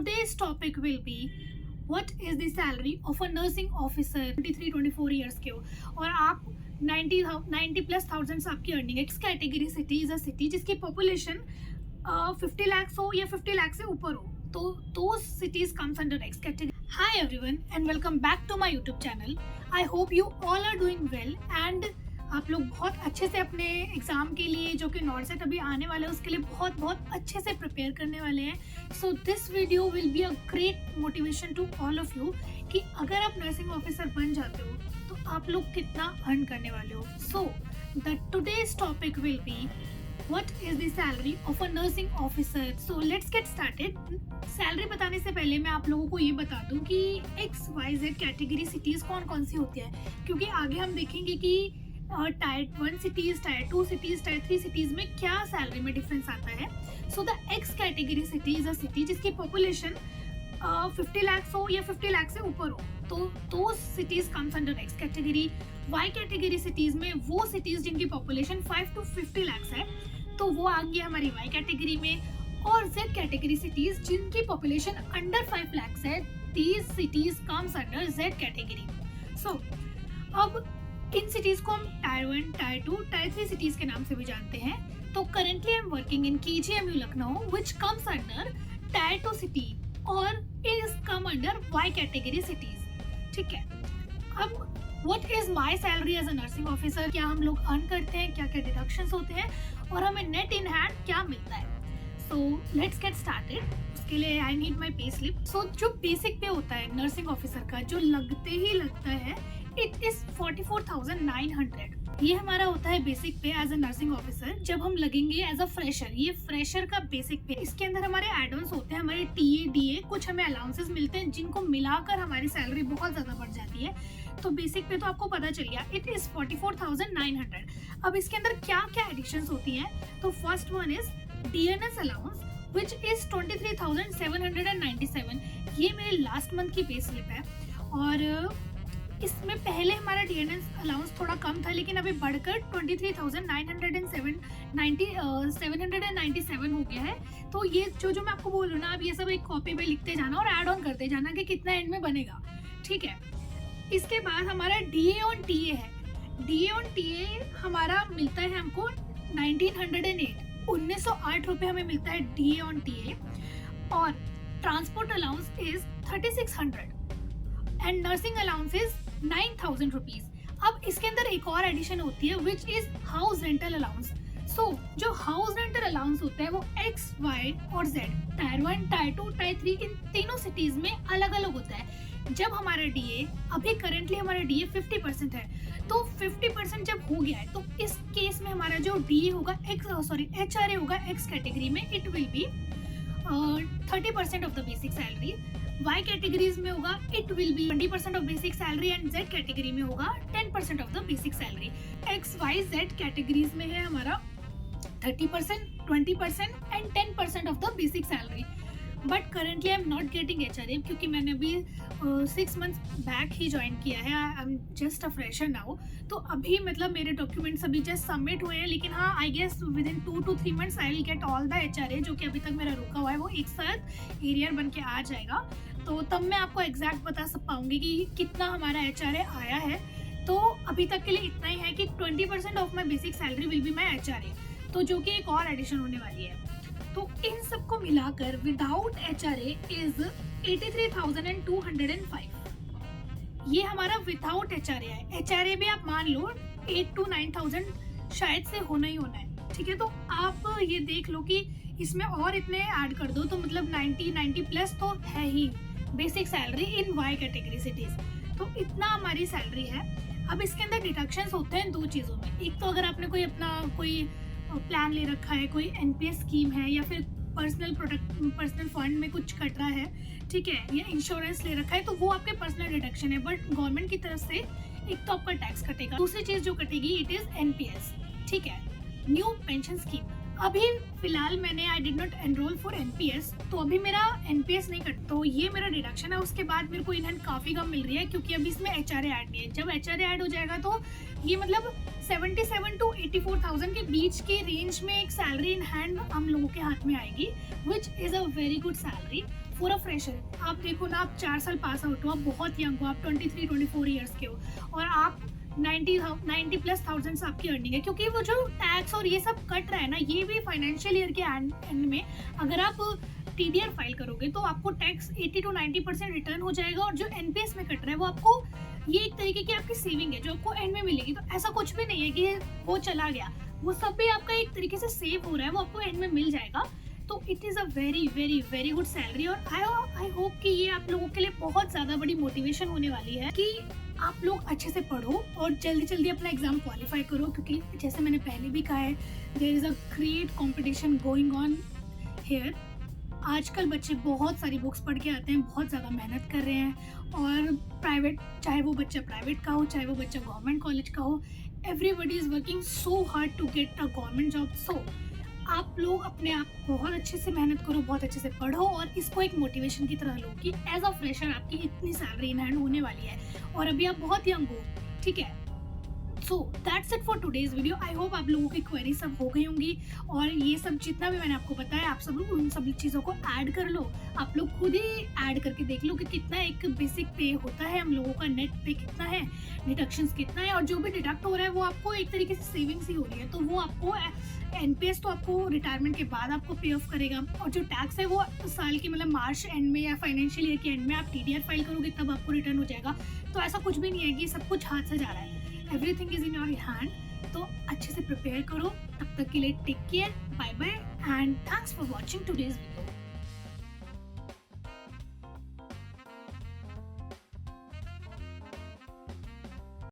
today's topic will be what is the salary of a nursing officer 23-24 years के हो और आप 90 plus thousands आपकी earning. X category city is a city जिसकी population 50 lakh हो या 50 लाख से ऊपर हो, तो those cities comes under X category. Hi everyone and welcome back to my YouTube channel. I hope you all are doing well and आप लोग बहुत अच्छे से अपने एग्ज़ाम के लिए जो कि नॉर्थ सेट अभी आने वाला है उसके लिए बहुत अच्छे से प्रिपेयर करने वाले हैं। So this video will be a great motivation to all of you कि अगर आप नर्सिंग ऑफिसर बन जाते हो तो आप लोग कितना अर्न करने वाले हो। So the today's topic will be What is the salary of a nursing officer? So let's get started. Salary बताने से पहले मैं आप लोगों को ये बता दूं कि XYZ कैटेगरी सिटीज़ कौन कौन सी होती है, क्योंकि आगे हम देखेंगे कि tyre 1 cities, tyre 2 cities, tyre 3 cities में क्या सैलरी में डिफरेंस आता है। So the X category city is a city जिसकी पॉपुलेशन 50 लाख हो या 50 लाख से ऊपर हो, तो cities comes under X category. Y category cities में वो सिटीज़ जिनकी पॉपुलेशन 5 to 50 लाख है तो वो आ गई हमारी Y कैटेगरी में, और Z कैटेगरी सिटीज जिनकी पॉपुलेशन अंडर 5 लाख है, these cities comes under Z category. So अब इन सिटीज को हम टायर 1, टायर 2, टायर 3 सिटीज के नाम से भी जानते हैं। तो currently I am working in KGMU Lucknow which comes under tier 2 city और is come under Y category cities. ठीक है, अब What is my salary as a nursing officer? क्या हम लोग अर्न करते हैं, क्या क्या डिडक्शंस होते हैं और हमें नेट इन हैंड क्या मिलता है। So let's get started. उसके लिए I need my pay slip. सो जो बेसिक पे होता है नर्सिंग ऑफिसर का, जो लगते ही लगता है, इट इज 44,900। ये हमारा होता है बेसिक पे एज अ नर्सिंग ऑफिसर जब हम लगेंगे एज अ फ्रेशर। ये फ्रेशर का बेसिक पे। इसके अंदर हमारे एड-ऑन्स होते हैं, हमारे TA, DA, कुछ हमें अलाउंसेस मिलते हैं जिनको मिलाकर हमारी सैलरी बहुत ज्यादा बढ़ जाती है। तो बेसिक पे तो आपको पता चल गया, इट इज 44,900। अब इसके अंदर क्या क्या एडिशंस होती हैं, तो first one is DNS allowance which is 23,797। ये मेरे लास्ट मंथ की पे स्लिप है और इसमें पहले हमारा DNS अलाउंस थोड़ा कम था लेकिन अभी बढ़कर 23,797 हो गया है। तो ये जो मैं आपको बोल रही हूँ ना, अब ये सब एक कॉपी पे लिखते जाना और ऐड ऑन करते जाना कि कितना एंड में बनेगा। ठीक है, इसके बाद हमारा DA on TA है। DA on TA हमारा मिलता है हमको 1908 रुपये हमें मिलता है DA on TA, और transport allowance is 3600 and nursing allowance is 9,000 rupees. अब इसके अंदर एक और एडिशन होती है which is house rental allowance. So जो हाउस रेंटल अलाउंस होता है वो X, Y और Z, टायर 1, टायर 2, टायर 3 इन तीनों सिटीज में अलग अलग होता है। जब हमारा DA, अभी करेंटली हमारा DA 50% है, तो 50% जब हो गया है तो इस केस में हमारा जो DA होगा HRA होगा X कैटेगरी में, it will be 30% of the basic salary. Y categories में होगा it will be 20% of basic salary and Z category में होगा 10% of the basic salary. X, Y, Z categories में है हमारा 30%, 20% and 10% of the basic salary. But currently I am not getting HRA क्योंकि मैंने अभी 6 मंथ्स बैक ही join किया है। I am just a fresher now. तो अभी मतलब मेरे डॉक्यूमेंट्स अभी जस्ट सबमिट हुए हैं, लेकिन हाँ I guess within 2 to 3 months I will get all the HRA जो कि अभी तक मेरा रुका हुआ है, वो एक साथ एरियर बन के आ जाएगा। तो तब मैं आपको एग्जैक्ट बता पाऊंगी कि कितना हमारा HRA आया है। तो अभी तक के लिए इतना ही है कि 20% of my basic salary will be my HRA, तो जो कि एक और एडिशन होने वाली है। तो इन सबको मिलाकर विदाउट HRA इज 83,205। ये हमारा विदाउट HRA है। HRA भी आप मान लो 8 to 9,000 शायद से होना ही होना है। ठीक है, तो आप ये देख लो कि इसमें और इतने ऐड कर दो तो मतलब 90 प्लस तो है ही basic salary in Y category cities. तो इतना हमारी सैलरी है। अब इसके अंदर डिडक्शंस होते हैं 2 चीज़ों में। एक तो अगर आपने कोई प्लान ले रखा है, कोई NPS स्कीम है या फिर पर्सनल फंड में कुछ कट रहा है, ठीक है, या इंश्योरेंस ले रखा है, तो वो आपके पर्सनल डिडक्शन है। बट गवर्नमेंट की तरफ से एक तो आपका टैक्स कटेगा, दूसरी चीज़ जो कटेगी इट इज़ NPS। ठीक है, न्यू पेंशन स्कीम। अभी फिलहाल मैंने I did not enrol for NPS, तो अभी मेरा NPS नहीं कट, तो ये मेरा डिडक्शन है। उसके बाद मेरे को इन हैंड काफ़ी कम मिल रही है क्योंकि अभी इसमें HRA ऐड नहीं है। जब HRA ऐड हो जाएगा तो ये मतलब 77 to 84,000 के बीच की रेंज में एक सैलरी इन हैंड हम लोगों के हाथ में आएगी, which is a very good salary for a fresher, आप देखो ना, आप 4 साल पास आउट हो, आप बहुत यंग हो, आप 23-24 ईयर्स के हो और आप 90 प्लस थाउजेंड्स आपकी अर्निंग है, क्योंकि वो जो टैक्स और ये सब कट रहा है ना, ये भी फाइनेंशियल ईयर के एंड में अगर आप टीडीआर फाइल करोगे तो आपको टैक्स 80 to 90% रिटर्न हो जाएगा, और जो एनपीएस में कट रहा है वो आपको, ये एक तरीके की आपकी सेविंग है जो आपको एंड में मिलेगी। तो ऐसा कुछ भी नहीं है कि वो चला गया, वो सब भी आपका एक तरीके से सेव हो रहा है, वो आपको एंड में मिल जाएगा। तो it is a very very very good salary, और आई होप कि ये आप लोगों के लिए बहुत ज़्यादा बड़ी मोटिवेशन होने वाली है कि आप लोग अच्छे से पढ़ो और जल्दी जल्दी अपना एग्जाम क्वालिफाई करो, क्योंकि जैसे मैंने पहले भी कहा है, there is a great competition going on here. आजकल बच्चे बहुत सारी बुक्स पढ़ के आते हैं, बहुत ज़्यादा मेहनत कर रहे हैं, और प्राइवेट, चाहे वो बच्चा प्राइवेट का हो, चाहे वो बच्चा गवर्नमेंट कॉलेज का हो, everybody is working so hard to get a government job. So आप लोग अपने आप बहुत अच्छे से मेहनत करो, बहुत अच्छे से पढ़ो, और इसको एक मोटिवेशन की तरह लो कि एज अ फ्रेशर आपकी इतनी सैलरी इन हैंड होने वाली है, और अभी आप बहुत यंग हो, ठीक है। So that's it for today's video. I hope आप लोगों की क्वेरी सब हो गई होंगी, और ये सब जितना भी मैंने आपको बताया, आप सब उन सभी चीज़ों को ऐड कर लो, आप लोग खुद ही ऐड करके देख लो कि कितना एक बेसिक पे होता है हम लोगों का, नेट पे कितना है, डिडक्शंस कितना है, और जो भी डिडक्ट हो रहा है वो आपको एक तरीके से सेविंग्स ही हो रही है, तो वो आपको एनपीएस तो आपको रिटायरमेंट के बाद आपको पे ऑफ करेगा, और जो टैक्स है वो साल के मतलब मार्च एंड में या फाइनेंशियल ईयर के एंड में आप टीडीआर फाइल करोगे तब आपको रिटर्न हो जाएगा। तो ऐसा कुछ भी नहीं है कि सब कुछ हाथ से जा रहा है, everything is in your hand. तो अच्छे से प्रिपेयर करो, तब तक के लिए take care, bye bye, and thanks for watching today's video.